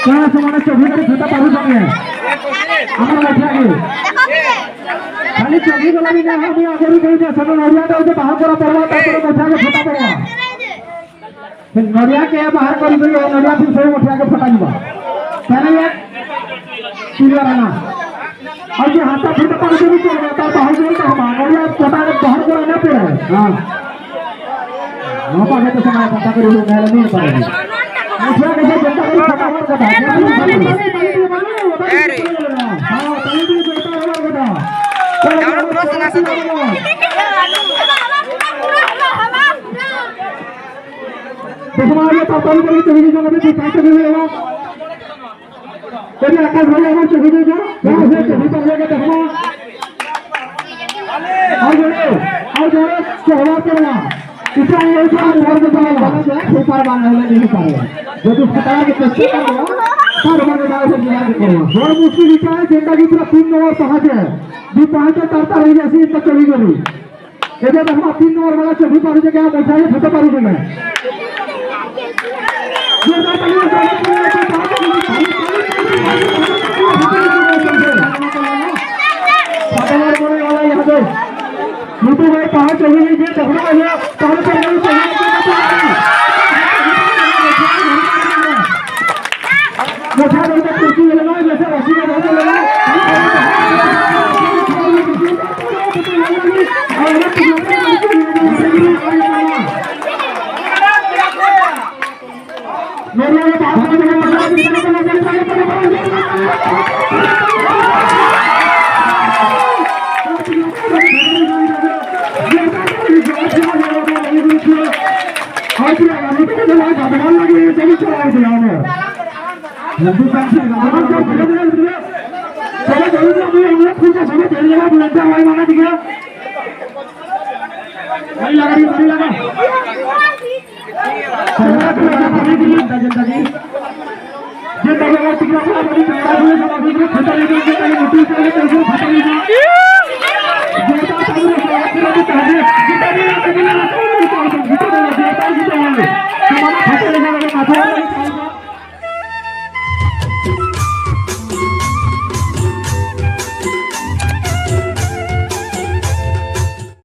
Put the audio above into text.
कहाँ समाने चौकी करे छोटा पारू जाने हमारा बैठा के खाली चौकी वाला भी नहीं हम आगे भी कहीं सब नरिया का उसे बाहर करा पड़वा तापर बैठा के छोटा पड़वा फिर नरिया के बाहर कर दी नरिया फिर से उठा के फटा दिबा कहना ये क्लियर है ना और ये हाथा छोटा पारू से भी चल जाता है बाहर से हम नरिया छोटा के बाहर करा ना पड़े हां नौका के तो समय पता करो नहीं पड़ेगी मुझे कैसे जनता को फटाफट बता अरे हां कहीं भी जनता वाला बता डाउन क्रॉस ना से तुम्हारे पापा ने कहीं चली जाने में दिखा के देगा तेरे आकाश भाई अगर चली जाएगा वहां से चली पड़ेगा देखो आओ जोड़े चला पड़ेगा इतना ये काम और बताएगा ऊपर बांधने नहीं पाएगा जो तो पता है कि कैसे करेगा पर मैंने डाल से गिरा के करेगा और मुश्किल विचार है जिंदगी पूरा 3 नंबर पहुंच है भी पहुंच तरता रही जैसी तक चली गई ये जब हम 3 नंबर वाला चली पहुंच के क्या बैठा है छोटा पारू में ये बात नहीं वाला यहां पे यूट्यूब में कहां चली गई है देखो भैया कहां पे नहीं चली मोटा मोटा कुर्सी लगा जैसे रस्सी में बांध लगा मेरे बात हिंदुस्तान से आवाज का प्रेसिडेंट है चलो जल्दी अभी हम लोग खुद से समय दे लेगा बुलंदा भाई माना दिखा नहीं लगा नहीं लगा सरकार को लगा पानी के लिए जनता जी ये दबाव टिकरा को बड़ी तैयार हुए सब अभी को खतरा लेके के पहले मुट्ठी से लेके कैसे खतरा लेके जनता सामने से आके कह दे जितना भी